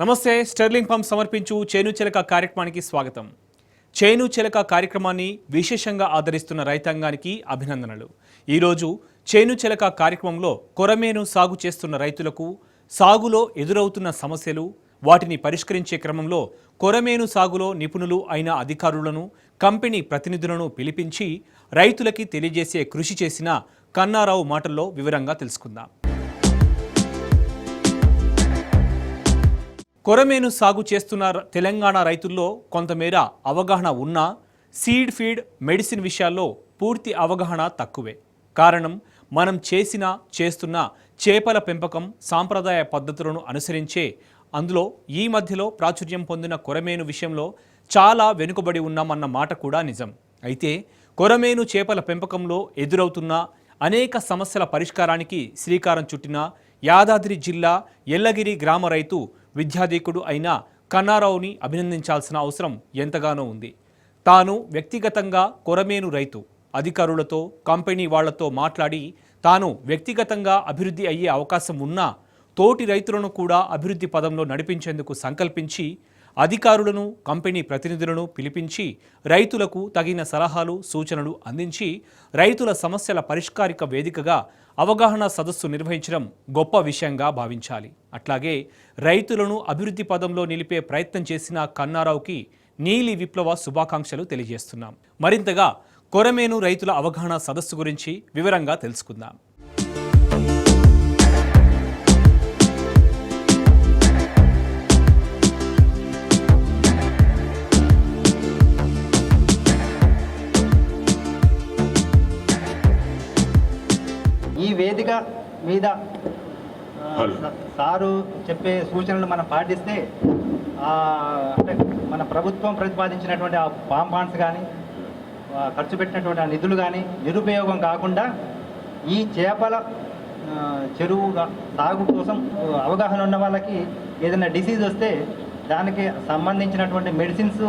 నమస్తే. Sterling pump సమర్పించు చేను చిలక కార్యక్రమానికి స్వాగతం. చేను చిలక కార్యక్రమాన్ని విశేషంగా ఆదరిస్తున్న రైతాంగానికి అభినందనలు. ఈరోజు చేను చిలక కార్యక్రమంలో కొరమేను సాగు చేస్తున్న రైతులకు సాగులో ఎదురవుతున్న సమస్యలు, వాటిని పరిష్కరించే క్రమంలో కొరమేను సాగులో నిపుణులు అయిన అధికారులను, కంపెనీ ప్రతినిధులను పిలిపించి రైతులకి తెలియజేసే కృషి చేసిన కన్నారావు మాటల్లో వివరంగా తెలుసుకుందాం. కొరమేను సాగు చేస్తున్న తెలంగాణ రైతుల్లో కొంతమేర అవగాహన ఉన్నా సీడ్ ఫీడ్ మెడిసిన్ విషయాల్లో పూర్తి అవగాహన తక్కువే. కారణం, మనం చేస్తున్న చేపల పెంపకం సాంప్రదాయ పద్ధతులను అనుసరించే అందులో ఈ మధ్యలో ప్రాచుర్యం పొందిన కొరమేను విషయంలో చాలా వెనుకబడి ఉన్నామన్న మాట కూడా నిజం. అయితే కొరమేను చేపల పెంపకంలో ఎదురవుతున్న అనేక సమస్యల పరిష్కారానికి శ్రీకారం చుట్టిన యాదాద్రి జిల్లా ఎల్లగిరి గ్రామ రైతు విద్యాధికుడు అయిన కన్నారావుని అభినందించాల్సిన అవసరం ఎంతగానో ఉంది. తాను వ్యక్తిగతంగా కొరమేను రైతు అధికారులతో, కంపెనీ వాళ్లతో మాట్లాడి తాను వ్యక్తిగతంగా అభివృద్ధి అయ్యే అవకాశం ఉన్నా తోటి రైతులను కూడా అభివృద్ధి పదంలో నడిపించేందుకు సంకల్పించి అధికారులను, కంపెనీ ప్రతినిధులను పిలిపించి రైతులకు తగిన సలహాలు, సూచనలు అందించి రైతుల సమస్యల పరిష్కారిక వేదికగా అవగాహన సదస్సు నిర్వహించడం గొప్ప విషయంగా భావించాలి. అట్లాగే రైతులను అభివృద్ధి పదంలో నిలిపే ప్రయత్నం చేసిన కన్నారావుకి నీలి విప్లవ శుభాకాంక్షలు తెలియజేస్తున్నాం. మరింతగా కొరమేను రైతుల అవగాహన సదస్సు గురించి వివరంగా తెలుసుకుందాం. ఈ వేదిక మీద సారు చెప్పే సూచనలు మనం పాటిస్తే అంటే మన ప్రభుత్వం ప్రతిపాదించినటువంటి ఆ ఫామ్ ఫండ్స్ కానీ ఖర్చు పెట్టినటువంటి ఆ నిధులు కానీ నిరుపయోగం కాకుండా ఈ చేపల చెరువు సాగు కోసం అవగాహన ఉన్న వాళ్ళకి ఏదైనా డిసీజ్ వస్తే దానికి సంబంధించినటువంటి మెడిసిన్స్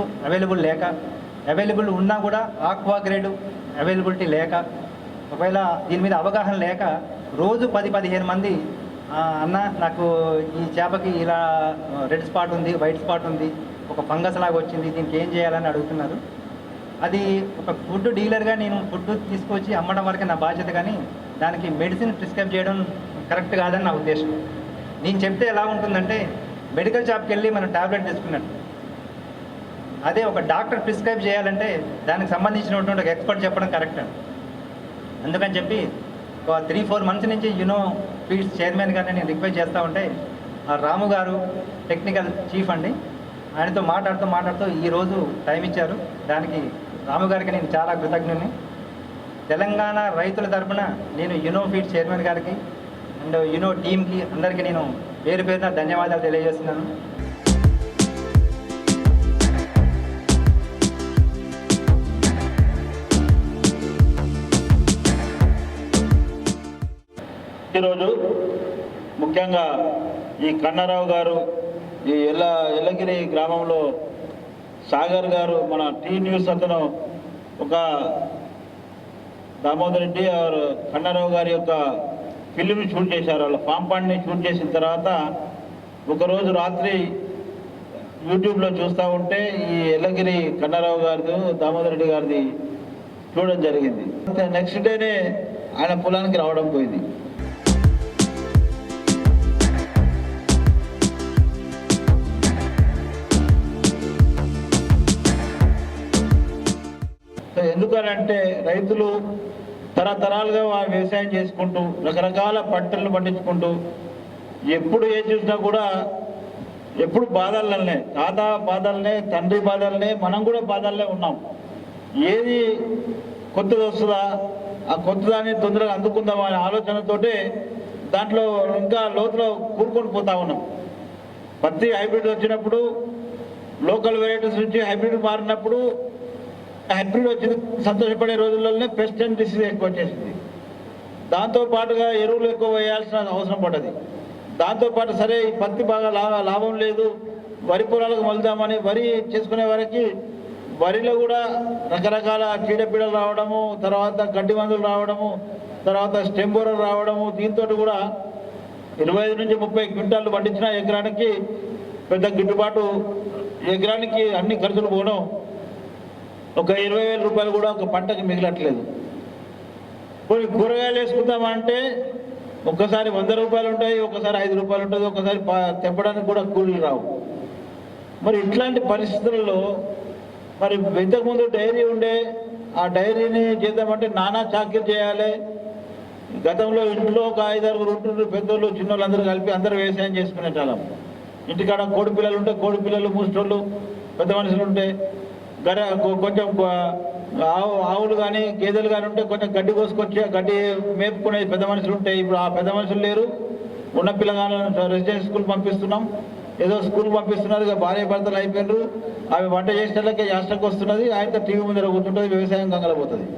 అవైలబుల్ ఉన్నా కూడా ఆక్వా గ్రేడ్ అవైలబిలిటీ లేక, ఒకవేళ దీని మీద అవగాహన లేక రోజు 10-15 మంది అన్న నాకు ఈ చేపకి ఇలా రెడ్ స్పాట్ ఉంది, వైట్ స్పాట్ ఉంది, ఒక ఫంగస్ లాగా వచ్చింది, దీనికి ఏం చేయాలని అడుగుతున్నారు. అది ఒక ఫుడ్ డీలర్గా నేను ఫుడ్ తీసుకొచ్చి అమ్మడం వరకే నా బాధ్యత, కానీ దానికి మెడిసిన్ ప్రిస్క్రైబ్ చేయడం కరెక్ట్ కాదని నా ఉద్దేశం. నేను చెప్తే ఎలా ఉంటుందంటే మెడికల్ షాప్కి వెళ్ళి మనం టాబ్లెట్ తీసుకున్నట్టు. అదే ఒక డాక్టర్ ప్రిస్క్రైబ్ చేయాలంటే దానికి సంబంధించినటువంటి ఒక ఎక్స్పర్ట్ చెప్పడం కరెక్ట్ అండి. అందుకని చెప్పి ఒక 3-4 మంత్స్ నుంచి యునో ఫీడ్స్ చైర్మన్ గారిని నేను రిక్వెస్ట్ చేస్తూ ఉంటే రాము గారు టెక్నికల్ చీఫ్ అండి, ఆయనతో మాట్లాడుతూ ఈరోజు టైం ఇచ్చారు. దానికి రాము గారికి నేను చాలా కృతజ్ఞుని. తెలంగాణ రైతుల తరఫున నేను యునో ఫీడ్ చైర్మన్ గారికి అండ్ యునో టీమ్కి అందరికీ నేను పేరున ధన్యవాదాలు తెలియజేస్తున్నాను. ఈరోజు ముఖ్యంగా ఈ కన్నారావు గారు ఈ ఎల్లగిరి గ్రామంలో సాగర్ గారు మన టీ న్యూస్ అతను ఒక దామోదర్ రెడ్డి కన్నారావు గారి యొక్క ఫిల్మ్ని షూట్ చేశారు. వాళ్ళ ఫామ్ పాండ్ని షూట్ చేసిన తర్వాత ఒకరోజు రాత్రి యూట్యూబ్లో చూస్తూ ఉంటే ఈ ఎల్లగిరి కన్నారావు గారిది, దామోదర్ రెడ్డి గారిది చూడడం జరిగింది. నెక్స్ట్ డేనే ఆయన పొలానికి రావడం పోయింది. ఎందుకనంటే రైతులు తరతరాలుగా వ్యవసాయం చేసుకుంటూ రకరకాల పంటలను పండించుకుంటూ ఎప్పుడు ఏం చూసినా కూడా ఎప్పుడు బాధలనే, తాత బాధలనే, తండ్రి బాధలనే, మనం కూడా బాధలనే ఉన్నాం. ఏది కొత్తది వస్తుందా, ఆ కొత్తదాన్ని తొందరగా అందుకుందామా అనే ఆలోచనతోటే దాంట్లో ఇంకా లోతులో కూరుకొని పోతా ఉన్నాం. పత్తి హైబ్రిడ్ వచ్చినప్పుడు, లోకల్ వెరైటీస్ నుంచి హైబ్రిడ్ మారినప్పుడు, హైబ్రిడ్ వచ్చింది సంతోషపడే రోజుల్లోనే పెస్ట్ అండ్ డిసీజ్ ఎక్కువ వచ్చేసింది. దాంతోపాటుగా ఎరువులు ఎక్కువ వేయాల్సిన అవసరం పడ్డది. దాంతోపాటు సరే ఈ పత్తి బాగా లాభం లేదు, వరి పొలాలకు మలుదామని వరి చేసుకునే వారికి వరిలో కూడా రకరకాల చీడపీడలు రావడము, తర్వాత గడ్డి మందులు రావడము, తర్వాత స్టెంబోరర్ రావడము, దీంతో కూడా 25 నుంచి 30 క్వింటాలు పండించిన ఎకరానికి పెద్ద గిట్టుబాటు, ఎకరానికి అన్ని ఖర్చులు పోవడం ఒక 20,000 రూపాయలు కూడా ఒక పంటకి మిగిలట్లేదు. కొన్ని కూరగాయలు వేసుకుందామంటే ఒక్కసారి 100 రూపాయలు ఉంటాయి, ఒకసారి 5 రూపాయలు ఉంటుంది, ఒకసారి తెప్పడానికి కూడా కూలీలు రావు. మరి ఇట్లాంటి పరిస్థితులలో మరి ఇంతకుముందు డైరీ ఉండే, ఆ డైరీని చేద్దామంటే నానా చాకరీ చేయాలి. గతంలో ఇంట్లో ఒక 5-6 ఉంటుండ్రు, పెద్దోళ్ళు చిన్నోళ్ళు అందరూ కలిపి అందరూ వ్యవసాయం చేసుకునేటాళ్ళం. ఇంటికాడ కోడి పిల్లలు ఉంటే కోడి పిల్లలు, మూసోళ్ళు, పెద్ద మనుషులు ఉంటే కొంచెం ఆవులు కానీ గేదెలు కానీ ఉంటే కొంచెం గడ్డి కోసుకొచ్చి గడ్డి మేపుకునే పెద్ద మనుషులు ఉంటాయి. ఇప్పుడు ఆ పెద్ద మనుషులు లేరు. ఉన్న పిల్లగాళ్ళను రెసిడెన్షియల్ స్కూల్ పంపిస్తున్నాం, ఏదో స్కూల్ పంపిస్తున్నారు. ఇక భార్య భర్తలు అయిపోయినారు. అవి వంట చేసేటకే యాస్టకు వస్తున్నది. ఆయన టీవీ ముందర కూర్చుంటుంది, వ్యవసాయం కంగలపోతుంది.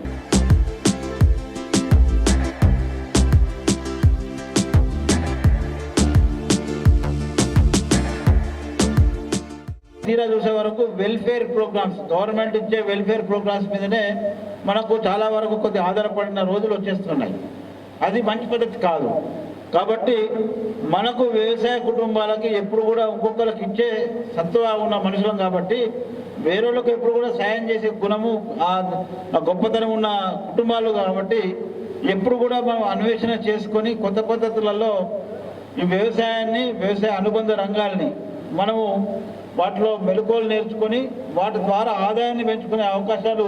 తీరా చూసే వరకు వెల్ఫేర్ ప్రోగ్రామ్స్, గవర్నమెంట్ ఇచ్చే వెల్ఫేర్ ప్రోగ్రామ్స్ మీదనే మనకు చాలా వరకు కొద్ది ఆధారపడిన రోజులు వచ్చేస్తున్నాయి. అది మంచి పద్ధతి కాదు. కాబట్టి మనకు వ్యవసాయ కుటుంబాలకి ఎప్పుడు కూడా ఒక్కొక్కరికి ఇచ్చే సత్వ ఉన్న మనుషులం కాబట్టి వేరేళ్ళకు ఎప్పుడు కూడా సాయం చేసే గుణము, ఆ గొప్పతనం ఉన్న కుటుంబాలు కాబట్టి ఎప్పుడు కూడా మనం అన్వేషణ చేసుకొని కొత్త పద్ధతులలో ఈ వ్యవసాయాన్ని, వ్యవసాయ అనుబంధ రంగాల్ని మనము వాటిలో మెలకువలు నేర్చుకొని వాటి ద్వారా ఆదాయాన్ని పెంచుకునే అవకాశాలు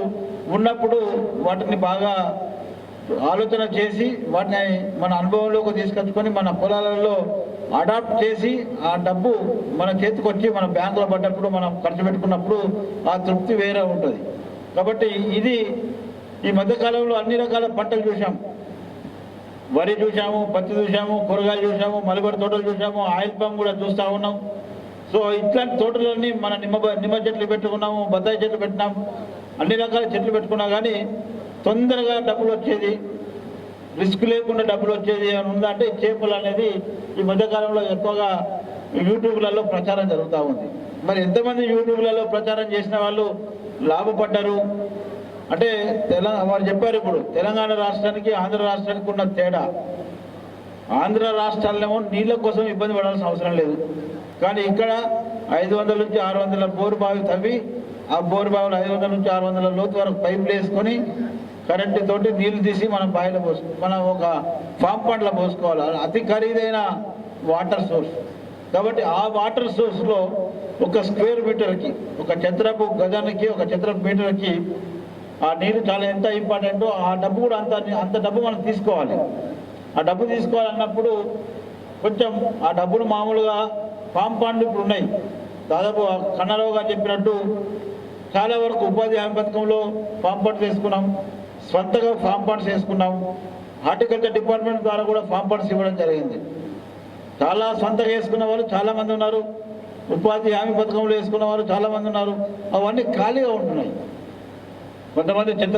ఉన్నప్పుడు వాటిని బాగా ఆలోచన చేసి వాటిని మన అనుభవంలోకి తీసుకొచ్చుకొని మన పొలాలలో అడాప్ట్ చేసి ఆ డబ్బు మన చేతికి వచ్చి మన బ్యాంకులో పడ్డప్పుడు మనం ఖర్చు పెట్టుకున్నప్పుడు ఆ తృప్తి వేరే ఉంటుంది. కాబట్టి ఇది ఈ మధ్యకాలంలో అన్ని రకాల పంటలు చూసాం. వరి చూసాము, పత్తి చూసాము, కూరగాయలు చూసాము, మలబడి తోటలు చూసాము, ఆయిల్ పంప్ కూడా చూస్తూ ఉన్నాం. సో ఇట్లాంటి తోటలన్నీ మన నిమ్మ చెట్లు పెట్టుకున్నాము, బత్తాయి చెట్లు పెట్టినాము, అన్ని రకాల చెట్లు పెట్టుకున్నా కానీ తొందరగా డబ్బులు వచ్చేది, రిస్క్ లేకుండా డబ్బులు వచ్చేది అని ఉందంటే చేపలు అనేది ఈ మధ్యకాలంలో ఎక్కువగా యూట్యూబ్లలో ప్రచారం జరుగుతూ ఉంది. మరి ఎంతమంది యూట్యూబ్లలో ప్రచారం చేసిన వాళ్ళు లాభపడ్డారు అంటే వారు చెప్పారు. ఇప్పుడు తెలంగాణ రాష్ట్రానికి ఆంధ్ర రాష్ట్రానికి ఉన్న తేడా, ఆంధ్ర రాష్ట్రాలనేమో నీళ్ళ కోసం ఇబ్బంది పడాల్సిన అవసరం లేదు. కానీ ఇక్కడ 500 నుంచి 600 బోరు బావి తవ్వి ఆ బోరు బావిలో 500 నుంచి 600 లోతు వరకు పైపులు వేసుకొని కరెంటు తోటి నీళ్లు తీసి మనం బావిలో మనం ఒక ఫామ్ పండ్లో పోసుకోవాలి. అతి ఖరీదైన వాటర్ సోర్స్. కాబట్టి ఆ వాటర్ సోర్స్లో ఒక స్క్వేర్ మీటర్కి, ఒక చదరపు గజానికి, ఒక చదరపు మీటర్కి ఆ నీరు చాలా ఎంత ఇంపార్టెంటో ఆ డబ్బు కూడా అంత డబ్బు మనం తీసుకోవాలి. ఆ డబ్బు తీసుకోవాలన్నప్పుడు కొంచెం ఆ డబ్బులు మామూలుగా ఫామ్ పండ్లు ఇప్పుడు ఉన్నాయి. దాదాపు కన్నరావు గారు చెప్పినట్టు చాలా వరకు ఉపాధి హామీ పథకంలో ఫామ్ పండ్స్ వేసుకున్నాం, స్వంతగా ఫామ్ పండ్స్ వేసుకున్నాం. హార్టికల్చర్ డిపార్ట్మెంట్ ద్వారా కూడా ఫామ్ పండ్స్ ఇవ్వడం జరిగింది. చాలా సొంతగా వేసుకున్న వాళ్ళు చాలామంది ఉన్నారు, ఉపాధి హామీ పథకంలో వేసుకున్న వాళ్ళు చాలామంది ఉన్నారు. అవన్నీ ఖాళీగా ఉంటున్నాయి. కొంతమంది చెత్త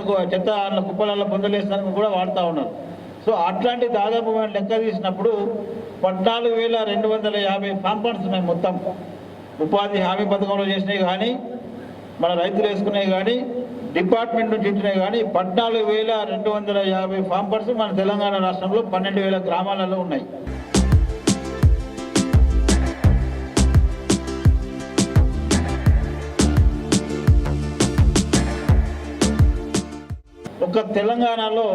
కుప్పలలో పొందలేసడానికి కూడా వాడుతూ ఉన్నారు. సో అట్లాంటి దాదాపు మనం లెక్క తీసినప్పుడు 14,250 ఫామ్ పండ్స్ ఉన్నాయి మొత్తం. ఉపాధి హామీ పథకంలో చేసినవి కానీ, మన రైతులు వేసుకునేవి కానీ, డిపార్ట్మెంట్ నుంచి ఇచ్చినవి కానీ 14,250 ఫామ్ పండ్స్ మన తెలంగాణ రాష్ట్రంలో 12,000 గ్రామాలలో ఉన్నాయి. ఒక తెలంగాణలో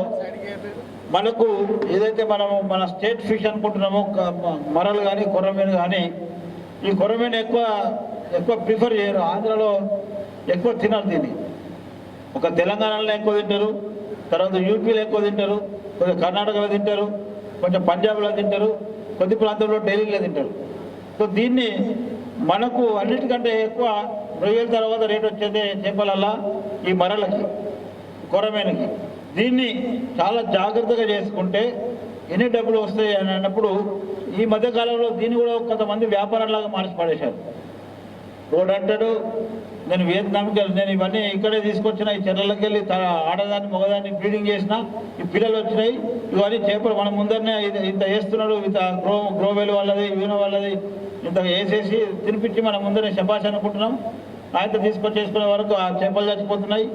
మనకు ఏదైతే మనము మన స్టేట్ ఫిష్ అనుకుంటున్నామో మరలు కానీ కొర్రమీను కానీ, ఈ కొర్రమీను ఎక్కువ ప్రిఫర్ చేయరు. ఆంధ్రలో ఎక్కువ తినరు దీన్ని. ఒక తెలంగాణలో ఎక్కువ తింటారు, తర్వాత యూపీలో ఎక్కువ తింటారు, కొంచెం కర్ణాటకలో తింటారు, కొంచెం పంజాబ్లో తింటారు, కొద్ది ప్రాంతంలో ఢిల్లీలో తింటారు. సో దీన్ని మనకు అన్నిటికంటే ఎక్కువ రొయ్యల తర్వాత రేటు వచ్చేది చేపలల్లా ఈ మరలకి, కొర్రమీనుకి. దీన్ని చాలా జాగ్రత్తగా చేసుకుంటే ఎన్ని డబ్బులు వస్తాయి అని అన్నప్పుడు ఈ మధ్యకాలంలో దీన్ని కూడా కొంతమంది వ్యాపారంలాగా మార్చి పడేశారు. రోడ్ అంటాడు, నేను వియత్నాంకి వెళ్ళి నేను ఇవన్నీ ఇక్కడే తీసుకొచ్చిన, ఈ చెర్రలకి వెళ్ళి ఆడదాన్ని మగదాన్ని బ్రీడింగ్ చేసిన, ఈ పిల్లలు వచ్చినాయి, ఇవన్నీ చేపలు మన ముందరనే ఇంత వేస్తున్నాడు, ఇంత గ్రోవెల్ వాళ్ళది, యూనో వాళ్ళది, ఇంత వేసేసి తినిపించి మన ముందరే శబాష్ అనుకుంటున్నాం. ఆయన తీసుకొచ్చేసుకునే వరకు ఆ చేపలు చచ్చిపోతున్నాయి,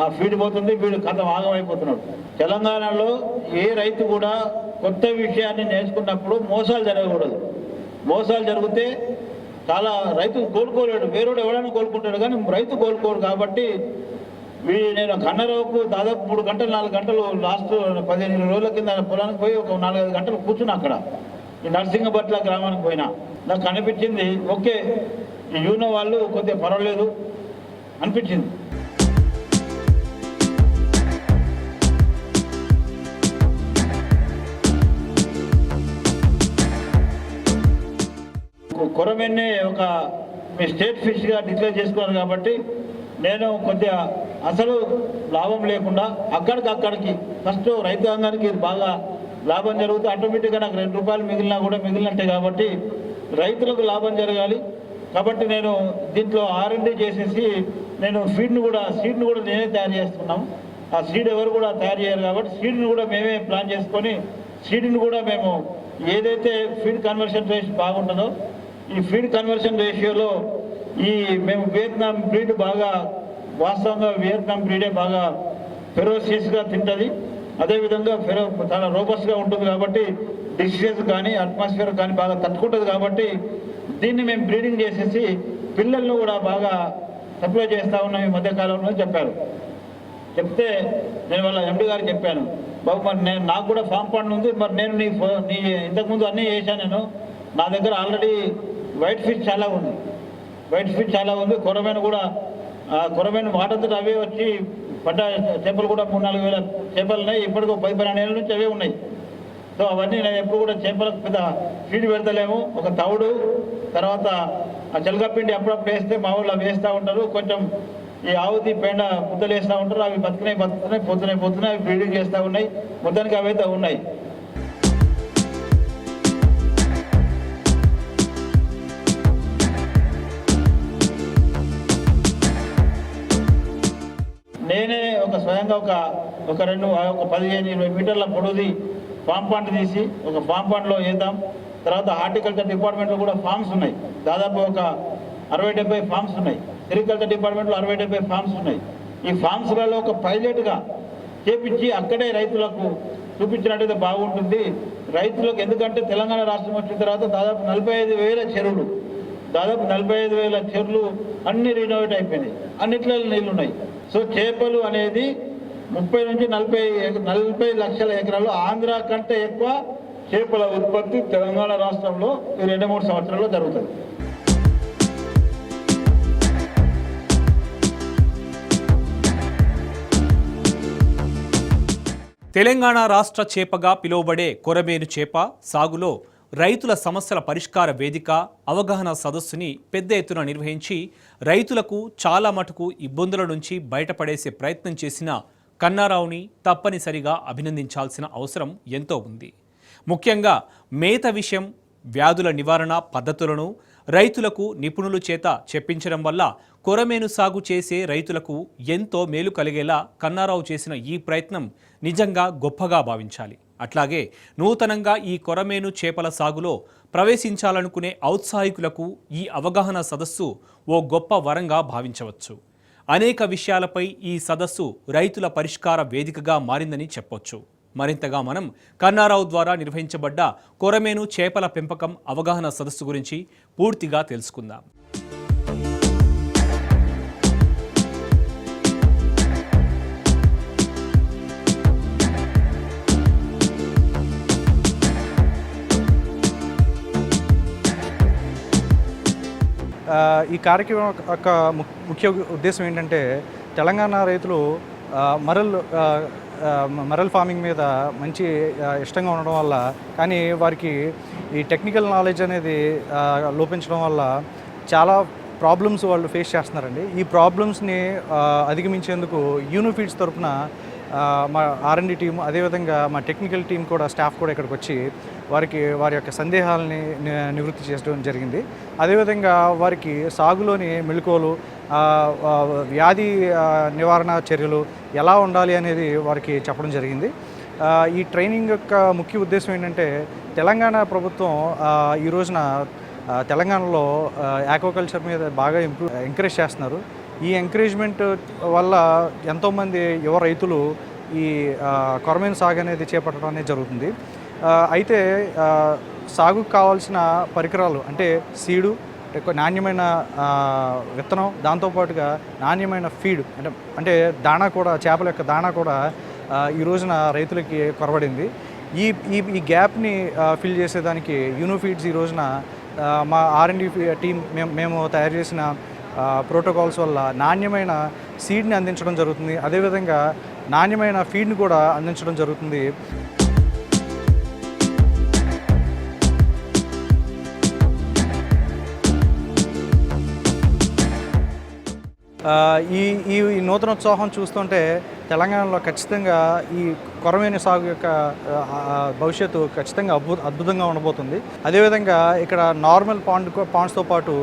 ఆ ఫీడ్ పోతుంది, వీడు కథ ఆగమైపోతున్నాడు. తెలంగాణలో ఏ రైతు కూడా కొత్త విషయాన్ని నేర్చుకున్నప్పుడు మోసాలు జరగకూడదు. మోసాలు జరిగితే చాలా రైతు కోలుకోలేడు, వేరేడు ఎవరైనా కోలుకుంటాడు కానీ రైతు కోలుకోరు. కాబట్టి నేను కన్నరావుకు దాదాపు 3 గంటలు 4 గంటలు లాస్ట్ 15 రోజుల కింద పొలానికి పోయి ఒక 4-5 గంటలు కూర్చున్నా అక్కడ. ఈ నర్సింగపట్ల గ్రామానికి పోయినా నాకు అనిపించింది ఓకే ఈ యూనో వాళ్ళు కొద్దిగా పర్వాలేదు అనిపించింది. కొరమేన్ని ఒక మీ స్టేట్ ఫిష్గా డిక్లేర్ చేసుకున్నారు కాబట్టి నేను కొద్దిగా అసలు లాభం లేకుండా అక్కడికి ఫస్ట్ రైతాంగానికి బాగా లాభం జరుగుతుంది. ఆటోమేటిక్గా నాకు 2 రూపాయలు మిగిలినా కూడా మిగిలినట్టే. కాబట్టి రైతులకు లాభం జరగాలి కాబట్టి నేను దీంట్లో R&D చేసేసి నేను సీడ్ను కూడా నేనే తయారు చేస్తున్నాం. ఆ సీడ్ ఎవరు కూడా తయారు చేయరు కాబట్టి సీడ్ని కూడా మేమే ప్లాన్ చేసుకొని సీడ్ని కూడా మేము ఏదైతే ఫీడ్ కన్వర్షన్ రేషియో బాగుంటుందో ఈ ఫీడ్ కన్వర్షన్ రేషియోలో మేము వియత్నాం బ్రీడ్ బాగా వాస్తవంగా వియత్నాం బ్రీడే బాగా ఫెరోసియస్గా తింటుంది. అదేవిధంగా చాలా రోబస్ట్గా ఉంటుంది కాబట్టి డిసీజెస్ కానీ అట్మాస్ఫియర్ కానీ బాగా తట్టుకుంటుంది. కాబట్టి దీన్ని మేము బ్రీడింగ్ చేసేసి పిల్లలను కూడా బాగా సప్లై చేస్తూ ఉన్నాం ఈ మధ్యకాలంలో చెప్పారు. చెప్తే నేను వాళ్ళ ఎండి గారికి చెప్పాను, బాబు మరి నాకు కూడా ఫామ్ పండ్ ఉంది, మరి నేను నీ ఇంతకుముందు అన్నీ చేశాను. నేను నా దగ్గర ఆల్రెడీ వైట్ ఫిష్ చాలా ఉంది, కొరమైన వాటంతట అవే వచ్చి పడ్డ చేపలు కూడా 3-4 వేల చేపలు ఉన్నాయి. ఇప్పటికీ 10-12 ఏళ్ళ నుంచి అవే ఉన్నాయి. సో అవన్నీ నేను ఎప్పుడు కూడా చేపలకు పెద్ద ఫీడ్ పెడతలేము. ఒక తవుడు తర్వాత ఆ చెలగపిండి అప్పుడప్పుడు వేస్తే మా వాళ్ళు అవి వేస్తూ ఉంటారు. కొంచెం ఈ ఆవుది పేడ ముద్దలు వేస్తూ ఉంటారు. అవి బతుకుతున్నాయి పొద్దునే అవి బ్రీడింగ్ చేస్తూ ఉన్నాయి. మొత్తానికి అవైతే ఉన్నాయి. నేనే స్వయంగా ఒక 15-20 మీటర్ల పొడవుది ఫామ్ పాండ్ తీసి ఒక ఫామ్ పాండ్లో వేద్దాం. తర్వాత హార్టికల్చర్ డిపార్ట్మెంట్లో కూడా ఫామ్స్ ఉన్నాయి, దాదాపు ఒక 60-70 ఫామ్స్ ఉన్నాయి. సెరికల్చర్ డిపార్ట్మెంట్లో 60-70 ఫామ్స్ ఉన్నాయి. ఈ ఫామ్స్లలో ఒక పైలట్గా చేపించి అక్కడే రైతులకు చూపించినట్టయితే బాగుంటుంది. రైతులకు ఎందుకంటే తెలంగాణ రాష్ట్రం వచ్చిన తర్వాత దాదాపు 45,000 చెరువులు అన్ని రినోవేట్ అయిపోయినాయి, అన్నిట్లో నీళ్ళు ఉన్నాయి. సో చేపలు అనేది 30 నుంచి 40 లక్షల ఎకరాలు ఆంధ్ర కంటే ఎక్కువ చేపల ఉత్పత్తి తెలంగాణ రాష్ట్రంలో ఈ 2-3 సంవత్సరాల్లో జరుగుతుంది. తెలంగాణ రాష్ట్ర చేపగా పిలువబడే కొరమేను చేప సాగులో రైతుల సమస్యల పరిష్కార వేదిక అవగాహన సదస్సుని పెద్ద ఎత్తున నిర్వహించి రైతులకు చాలా మటుకు ఇబ్బందుల నుంచి బయటపడేసే ప్రయత్నం చేసిన కన్నారావుని తప్పనిసరిగా అభినందించాల్సిన అవసరం ఎంతో ఉంది. ముఖ్యంగా మేత విషయం, వ్యాధుల నివారణ పద్ధతులను రైతులకు నిపుణుల చేత చెప్పించడం వల్ల కొరమేను సాగు చేసే రైతులకు ఎంతో మేలు కలిగేలా కన్నారావు చేసిన ఈ ప్రయత్నం నిజంగా గొప్పగా భావించాలి. అట్లాగే నూతనంగా ఈ కొరమేను చేపల సాగులో ప్రవేశించాలనుకునే ఔత్సాహికులకు ఈ అవగాహన సదస్సు ఓ గొప్ప వరంగా భావించవచ్చు. అనేక విషయాలపై ఈ సదస్సు రైతుల పరిష్కార వేదికగా మారిందని చెప్పొచ్చు. మరింతగా మనం కన్నారావు ద్వారా నిర్వహించబడ్డ కొరమేను చేపల పెంపకం అవగాహన సదస్సు గురించి పూర్తిగా తెలుసుకుందాం. ఈ కార్యక్రమం యొక్క ముఖ్య ఉద్దేశం ఏంటంటే తెలంగాణ రైతులు మరల్ ఫార్మింగ్ మీద మంచి ఇష్టంగా ఉండడం వల్ల, కానీ వారికి ఈ టెక్నికల్ నాలెడ్జ్ అనేది లోపించడం వల్ల చాలా ప్రాబ్లమ్స్ వాళ్ళు ఫేస్ చేస్తున్నారండి. ఈ ప్రాబ్లమ్స్ని అధిగమించేందుకు యూనోఫీడ్స్ తరఫున మా R&D టీం, అదేవిధంగా మా టెక్నికల్ టీం కూడా, స్టాఫ్ కూడా ఇక్కడికి వచ్చి వారి యొక్క సందేహాలని నివృత్తి చేయడం జరిగింది. అదేవిధంగా వారికి సాగులోని మెళుకువలు, వ్యాధి నివారణ చర్యలు ఎలా ఉండాలి అనేది వారికి చెప్పడం జరిగింది. ఈ ట్రైనింగ్ యొక్క ముఖ్య ఉద్దేశం ఏంటంటే తెలంగాణ ప్రభుత్వం ఈ రోజున తెలంగాణలో ఆక్వాకల్చర్ మీద బాగా ఎంకరేజ్ చేస్తున్నారు. ఈ ఎంకరేజ్మెంట్ వల్ల ఎంతోమంది యువ రైతులు ఈ కొరమేను సాగు అనేది చేపట్టడం అనేది జరుగుతుంది. అయితే సాగుకు కావాల్సిన పరికరాలు అంటే సీడు, ఎక్కువ నాణ్యమైన విత్తనం, దాంతోపాటుగా నాణ్యమైన ఫీడ్ అంటే దాణా కూడా, చేపల యొక్క దాణా కూడా ఈ రోజున రైతులకి కొరబడింది. ఈ ఈ ఈ గ్యాప్ని ఫిల్ చేసేదానికి యూనోఫీడ్స్ ఈ రోజున మా R&D టీం మేము తయారు చేసిన ప్రోటోకాల్స్ వల్ల నాణ్యమైన సీడ్ని అందించడం జరుగుతుంది. అదేవిధంగా నాణ్యమైన ఫీడ్ని కూడా అందించడం జరుగుతుంది. ఈ ఈ నూతనోత్సాహం చూస్తుంటే తెలంగాణలో ఖచ్చితంగా ఈ కొరమేను సాగు యొక్క భవిష్యత్తు ఖచ్చితంగా అద్భుతంగా ఉండబోతుంది. అదేవిధంగా ఇక్కడ నార్మల్ పాండ్స్తో పాటు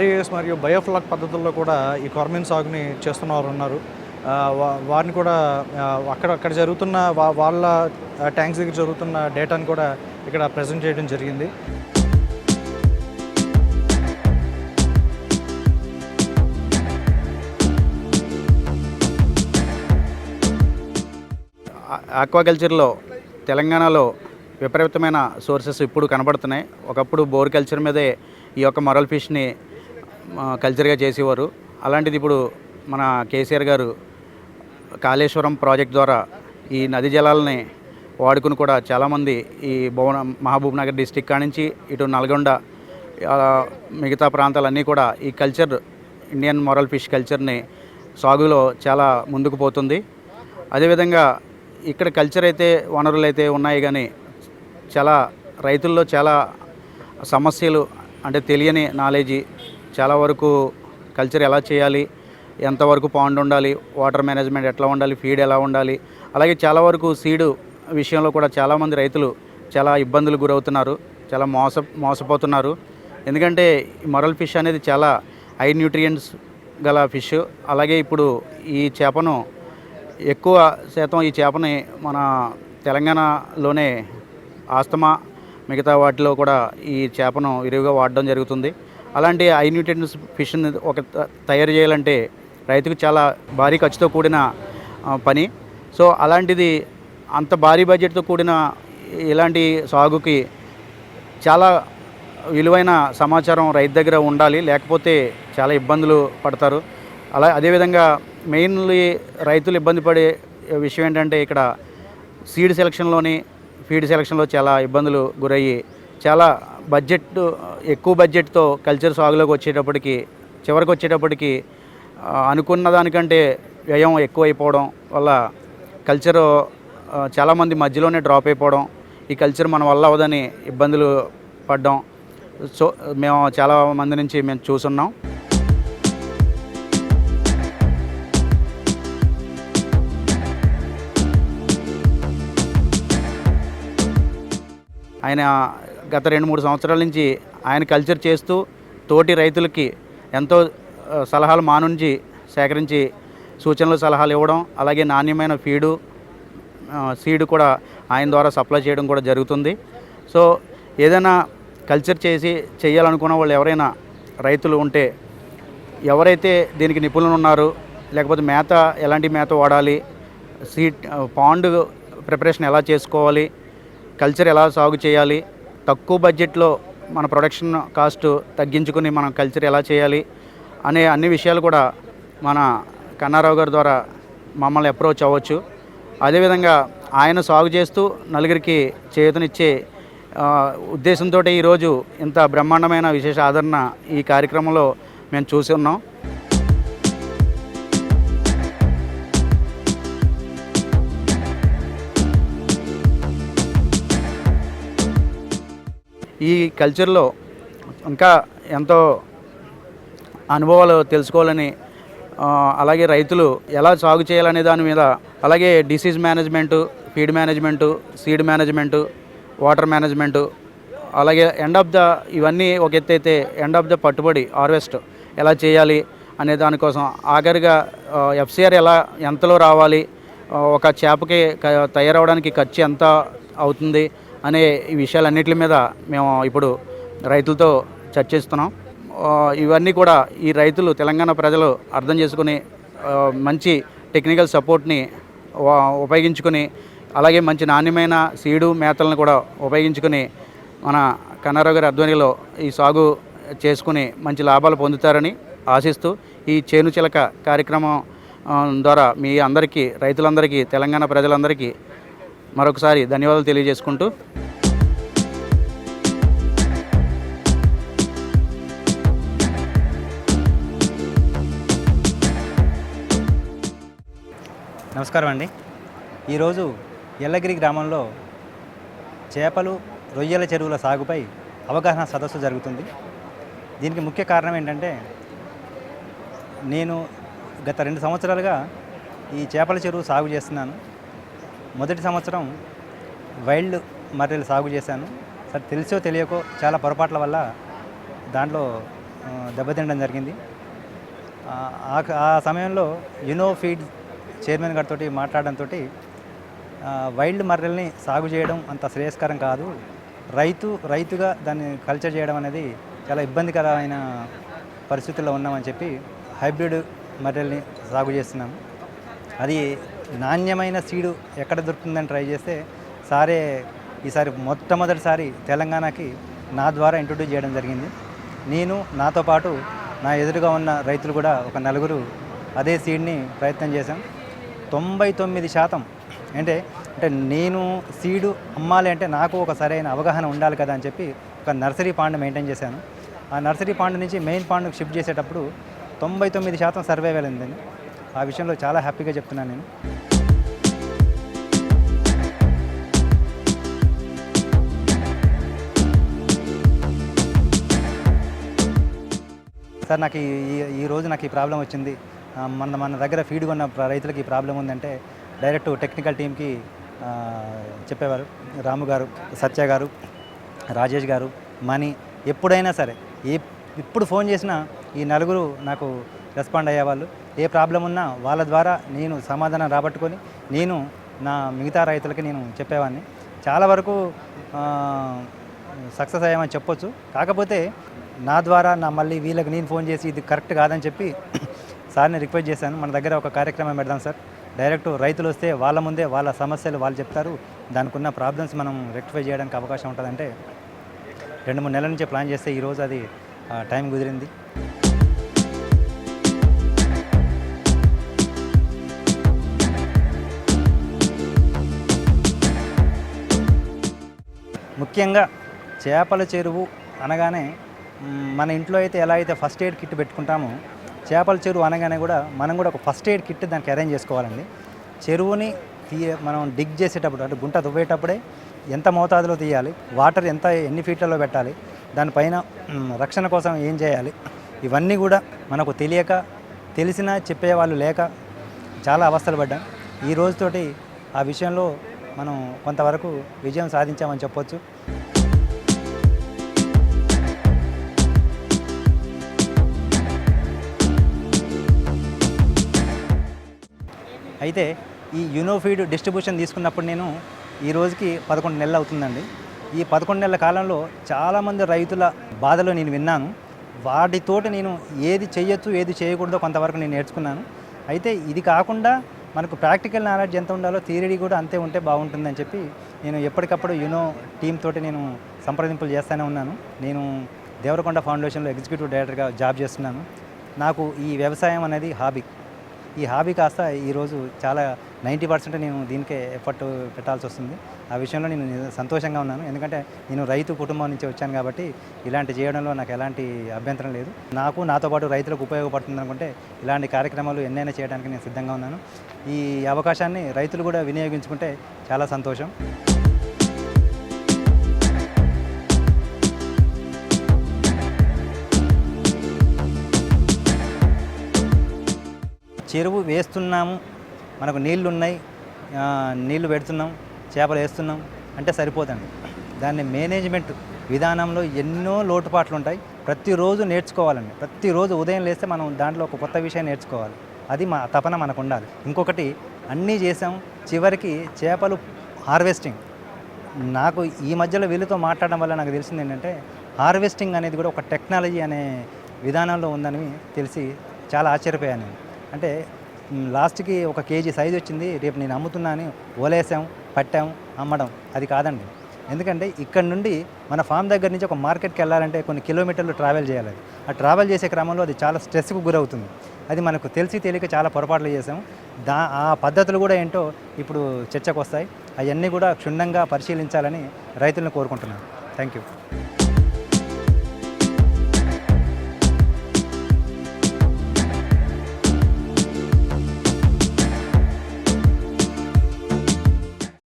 RAS మరియు బయోఫ్లాక్ పద్ధతుల్లో కూడా ఈ కొరమేను సాగుని చేస్తున్న వారు ఉన్నారు. వారిని కూడా అక్కడ జరుగుతున్న వాళ్ళ ట్యాంక్స్ దగ్గర జరుగుతున్న డేటాను కూడా ఇక్కడ ప్రజెంట్ చేయడం జరిగింది. ఆక్వాకల్చర్లో తెలంగాణలో విపరీతమైన సోర్సెస్ ఇప్పుడు కనబడుతున్నాయి. ఒకప్పుడు బోర్ కల్చర్ మీదే ఈ యొక్క మొరల్ ఫిష్ని కల్చర్గా చేసేవారు. అలాంటిది ఇప్పుడు మన కేసీఆర్ గారు కాళేశ్వరం ప్రాజెక్ట్ ద్వారా ఈ నది జలాలని వాడుకుని కూడా చాలామంది ఈ మహబూబ్ నగర్ డిస్టిక్ కానించి ఇటు నల్గొండ మిగతా ప్రాంతాలన్నీ కూడా ఈ కల్చర్, ఇండియన్ మొరల్ ఫిష్ కల్చర్ని సాగులో చాలా ముందుకు పోతుంది. అదేవిధంగా ఇక్కడ కల్చర్ అయితే, వనరులు అయితే ఉన్నాయి, కానీ చాలా రైతుల్లో చాలా సమస్యలు, అంటే తెలియని నాలెడ్జి, చాలా వరకు కల్చర్ ఎలా చేయాలి, ఎంతవరకు పాండ్ ఉండాలి, వాటర్ మేనేజ్మెంట్ ఎట్లా ఉండాలి, ఫీడ్ ఎలా ఉండాలి, అలాగే చాలా వరకు సీడు విషయంలో కూడా చాలామంది రైతులు చాలా ఇబ్బందులు గురవుతున్నారు, చాలా మోసపోతున్నారు. ఎందుకంటే మొరల్ ఫిష్ అనేది చాలా హై న్యూట్రియంట్స్ గల ఫిష్. అలాగే ఇప్పుడు ఈ చేపను ఎక్కువ శాతం ఈ చేపని మన తెలంగాణలోనే ఆస్తమా మిగతా వాటిలో కూడా ఈ చేపను విరివిగా వాడడం జరుగుతుంది. అలాంటి హై న్యూట్రియంట్స్ ఫిష్ని తయారు చేయాలంటే రైతుకు చాలా భారీ ఖర్చుతో కూడిన పని. సో అలాంటిది అంత భారీ బడ్జెట్తో కూడిన ఇలాంటి సాగుకి చాలా విలువైన సమాచారం రైతు దగ్గర ఉండాలి, లేకపోతే చాలా ఇబ్బందులు పడతారు. అదేవిధంగా మెయిన్లీ రైతులు ఇబ్బంది పడే విషయం ఏంటంటే ఇక్కడ సీడ్ సెలక్షన్లోని ఫీడ్ సెలక్షన్లో చాలా ఇబ్బందులు గురయ్యి చాలా ఎక్కువ బడ్జెట్తో కల్చర్ సాగులోకి చివరికి వచ్చేటప్పటికి అనుకున్న దానికంటే వ్యయం ఎక్కువైపోవడం వల్ల కల్చర్ చాలామంది మధ్యలోనే డ్రాప్ అయిపోవడం, ఈ కల్చర్ మన వల్ల అవదని ఇబ్బందులు పడ్డం. సో మేము చాలా మంది నుంచి మేము చూస్తున్నాం. ఆయన గత 2-3 సంవత్సరాల నుంచి ఆయన కల్చర్ చేస్తూ తోటి రైతులకి ఎంతో సలహాలు మా నుంచి సేకరించి సూచనలు సలహాలు ఇవ్వడం, అలాగే నాణ్యమైన సీడ్ కూడా ఆయన ద్వారా సప్లై చేయడం కూడా జరుగుతుంది. సో ఏదైనా కల్చర్ చేయాలనుకున్న వాళ్ళు ఎవరైనా రైతులు ఉంటే, ఎవరైతే దీనికి నిపుణులు ఉన్నారో, లేకపోతే మేత ఎలాంటి మేత వాడాలి, పాండ్ ప్రిపరేషన్ ఎలా చేసుకోవాలి, కల్చర్ ఎలా సాగు చేయాలి, తక్కువ బడ్జెట్లో మన ప్రొడక్షన్ కాస్ట్ తగ్గించుకుని మనం కల్చర్ ఎలా చేయాలి అనే అన్ని విషయాలు కూడా మన కన్నారావు గారి ద్వారా మమ్మల్ని అప్రోచ్ అవ్వచ్చు. అదేవిధంగా ఆయన సాగు చేస్తూ నలుగురికి చేయూతనిచ్చే ఉద్దేశంతో ఈరోజు ఇంత బ్రహ్మాండమైన విశేష ఆదరణ ఈ కార్యక్రమంలో మేము చూసి ఉన్నాం. ఈ కల్చర్లో ఇంకా ఎంతో అనుభవాలు తెలుసుకోవాలని, అలాగే రైతులు ఎలా సాగు చేయాలనే దాని మీద, అలాగే disease management, feed management, seed management, water management, అలాగే ఇవన్నీ ఒక ఎత్తు అయితే ఎండ్ ఆఫ్ ద పట్టుబడి హార్వెస్ట్ ఎలా చేయాలి అనే దానికోసం ఆఖరిగా FCR ఎంతలో రావాలి, ఒక చేపకి తయారవడానికి ఖర్చు ఎంత అవుతుంది అనే ఈ విషయాలన్నిటి మీద మేము ఇప్పుడు రైతులతో చర్చిస్తున్నాం. ఇవన్నీ కూడా ఈ రైతులు, తెలంగాణ ప్రజలు అర్థం చేసుకుని మంచి టెక్నికల్ సపోర్ట్ని ఉపయోగించుకొని, అలాగే మంచి నాణ్యమైన సీడు మేతలను కూడా ఉపయోగించుకొని మన కన్నారావు గారి ఆధ్వర్యంలో ఈ సాగు చేసుకుని మంచి లాభాలు పొందుతారని ఆశిస్తూ ఈ చేను చిలక కార్యక్రమం ద్వారా మీ అందరికీ, రైతులందరికీ, తెలంగాణ ప్రజలందరికీ మరొకసారి ధన్యవాదాలు తెలియజేసుకుంటూ నమస్కారం అండి. ఈరోజు ఎల్లగిరి గ్రామంలో చేపలు, రొయ్యల చెరువుల సాగుపై అవగాహన సదస్సు జరుగుతుంది. దీనికి ముఖ్య కారణం ఏంటంటే, నేను గత 2 సంవత్సరాలుగా ఈ చేపల చెరువు సాగు చేస్తున్నాను. మొదటి సంవత్సరం వైల్డ్ మర్రెలు సాగు చేశాను. సరే, తెలిసో తెలియకో చాలా పొరపాట్ల వల్ల దాంట్లో దెబ్బతినడం జరిగింది. ఆ సమయంలో యునో ఫీడ్ చైర్మన్ గారితో మాట్లాడడంతో వైల్డ్ మర్రెల్ని సాగు చేయడం అంత శ్రేయస్కరం కాదు, రైతుగా దాన్ని కల్చర్ చేయడం అనేది చాలా ఇబ్బందికరమైన పరిస్థితుల్లో ఉన్నామని చెప్పి హైబ్రిడ్ మర్రెల్ని సాగు చేస్తున్నాము. అది నాణ్యమైన సీడు ఎక్కడ దొరుకుతుందని ట్రై చేస్తే సారే ఈసారి మొట్టమొదటిసారి తెలంగాణకి నా ద్వారా ఇంట్రొడ్యూస్ చేయడం జరిగింది. నేను, నాతో పాటు నా ఎదురుగా ఉన్న రైతులు కూడా ఒక 4 అదే సీడ్ని ప్రయత్నం చేశాం. 99% అంటే నేను సీడు అమ్మాలి అంటే నాకు ఒక సరైన అవగాహన ఉండాలి కదా అని చెప్పి ఒక నర్సరీ పాండ్ మెయింటైన్ చేశాను. ఆ నర్సరీ పాండ్ నుంచి మెయిన్ పాండ్కి షిఫ్ట్ చేసేటప్పుడు 99% సర్వైవల్ ఉందండి. ఆ విషయంలో చాలా హ్యాపీగా చెప్తున్నాను నేను. సార్, నాకు ఈరోజు నాకు ఈ ప్రాబ్లం వచ్చింది, మన దగ్గర ఫీడ్ కొన్న రైతులకి ఈ ప్రాబ్లం ఉందంటే డైరెక్ట్ టెక్నికల్ టీమ్కి చెప్పేవారు. రాము గారు, సత్య గారు, రాజేష్ గారు, మణి, ఎప్పుడైనా సరే ఇప్పుడు ఫోన్ చేసినా ఈ 4 నాకు రెస్పాండ్ అయ్యేవాళ్ళు. ఏ ప్రాబ్లం ఉన్నా వాళ్ళ ద్వారా నేను సమాధానం రాబట్టుకొని నేను నా మిగతా రైతులకి నేను చెప్పేవాడిని. చాలా వరకు సక్సెస్ అయ్యామని చెప్పొచ్చు. కాకపోతే నా ద్వారా మళ్ళీ వీళ్ళకి నేను ఫోన్ చేసి ఇది కరెక్ట్ కాదని చెప్పి సార్ని రిక్వెస్ట్ చేశాను. మన దగ్గర ఒక కార్యక్రమం పెడదాం సార్, డైరెక్ట్ రైతులు వస్తే వాళ్ళ ముందే వాళ్ళ సమస్యలు వాళ్ళు చెప్తారు, దానికి ఉన్న ప్రాబ్లమ్స్ మనం రెక్టిఫై చేయడానికి అవకాశం ఉంటుందంటే 2-3 నెలల నుంచే ప్లాన్ చేస్తే ఈరోజు అది టైం కుదిరింది. ముఖ్యంగా చేపల చెరువు అనగానే మన ఇంట్లో అయితే ఎలా అయితే ఫస్ట్ ఎయిడ్ కిట్ పెట్టుకుంటామో, చేపల చెరువు అనగానే కూడా మనం కూడా ఒక ఫస్ట్ ఎయిడ్ కిట్ దానికి అరేంజ్ చేసుకోవాలండి. చెరువుని మనం డిగ్ చేసేటప్పుడు అంటే గుంట దువ్వేటప్పుడే ఎంత మోతాదులో తీయాలి, వాటర్ ఎన్ని ఫీట్లలో పెట్టాలి, దానిపైన రక్షణ కోసం ఏం చేయాలి, ఇవన్నీ కూడా మనకు తెలియక, తెలిసినా చెప్పేవాళ్ళు లేక చాలా అవస్థలు పడ్డాం. ఈ రోజుతోటి ఆ విషయంలో మనం కొంతవరకు విజయం సాధించామని చెప్పొచ్చు. అయితే ఈ యునోఫీడ్ డిస్ట్రిబ్యూషన్ తీసుకున్నప్పుడు నేను ఈ రోజుకి 11 నెలలు అవుతుందండి. ఈ 11 నెలల కాలంలో చాలామంది రైతుల బాధలు నేను విన్నాను. వాటితోటి నేను ఏది చేయొచ్చు, ఏది చేయకూడదో కొంతవరకు నేను నేర్చుకున్నాను. అయితే ఇది కాకుండా మనకు ప్రాక్టికల్ నాలెడ్జ్ ఎంత ఉండాలో థియరీ కూడా అంతే ఉంటే బాగుంటుందని చెప్పి నేను ఎప్పటికప్పుడు యునో టీమ్ తోటి నేను సంప్రదింపులు చేస్తూనే ఉన్నాను. నేను దేవరకొండ ఫౌండేషన్లో ఎగ్జిక్యూటివ్ డైరెక్టర్గా జాబ్ చేస్తున్నాను. నాకు ఈ వ్యవసాయం అనేది హాబీ. ఈ హాబీ కాస్త ఈరోజు చాలా 90% నేను దీనికే ఎఫర్ట్ పెట్టాల్సి వస్తుంది. ఆ విషయంలో నేను సంతోషంగా ఉన్నాను. ఎందుకంటే నేను రైతు కుటుంబం నుంచి వచ్చాను కాబట్టి ఇలాంటి చేయడంలో నాకు ఎలాంటి అభ్యంతరం లేదు. నాతో పాటు రైతులకు ఉపయోగపడుతుంది అనుకుంటే ఇలాంటి కార్యక్రమాలు ఎన్నైనా చేయడానికి నేను సిద్ధంగా ఉన్నాను. ఈ అవకాశాన్ని రైతులు కూడా వినియోగించుకుంటే చాలా సంతోషం. చెరువు వేస్తున్నాము, మనకు నీళ్లు ఉన్నాయి, నీళ్లు పెడుతున్నాం, చేపలు వేస్తున్నాం అంటే సరిపోదండి. దాన్ని మేనేజ్మెంట్ విధానంలో ఎన్నో లోటుపాట్లు ఉంటాయి. ప్రతిరోజు నేర్చుకోవాలండి. ప్రతిరోజు ఉదయం లేస్తే మనం దాంట్లో ఒక కొత్త విషయం నేర్చుకోవాలి. అది మా తపన మనకు ఉండాలి. ఇంకొకటి, అన్నీ చేసాం, చివరికి చేపలు హార్వెస్టింగ్. నాకు ఈ మధ్యలో వీళ్ళతో మాట్లాడడం వల్ల నాకు తెలిసింది ఏంటంటే, హార్వెస్టింగ్ అనేది కూడా ఒక టెక్నాలజీ అనే విధానంలో ఉందని తెలిసి చాలా ఆశ్చర్యపోయాను. అంటే లాస్ట్కి 1 కేజీ సైజు వచ్చింది, రేపు నేను అమ్ముతున్నా అని ఓలేసాం, పట్టాం, అమ్మడం అది కాదండి. ఎందుకంటే ఇక్కడ నుండి మన ఫామ్ దగ్గర నుంచి ఒక మార్కెట్కి వెళ్ళాలంటే కొన్ని కిలోమీటర్లు ట్రావెల్ చేయాలి. ఆ ట్రావెల్ చేసే క్రమంలో అది చాలా స్ట్రెస్కు గురవుతుంది. అది మనకు తెలియక చాలా పొరపాట్లు చేసాం. ఆ పద్ధతులు కూడా ఏంటో ఇప్పుడు చర్చకు వస్తాయి. అవన్నీ కూడా క్షుణ్ణంగా పరిశీలించాలని రైతులను కోరుకుంటున్నాను. Thank you.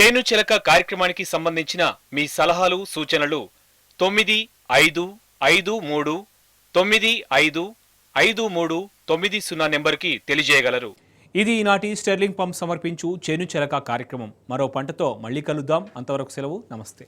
చేను చిలక కార్యక్రమానికి సంబంధించిన మీ సలహాలు సూచనలు 9553955390 నెంబర్కి తెలియజేయగలరు. ఇది ఈనాటి స్టెర్లింగ్ పంప్ సమర్పించు చేను చిలక కార్యక్రమం. మరో పంటతో మళ్ళీ కలుద్దాం. అంతవరకు సెలవు. నమస్తే.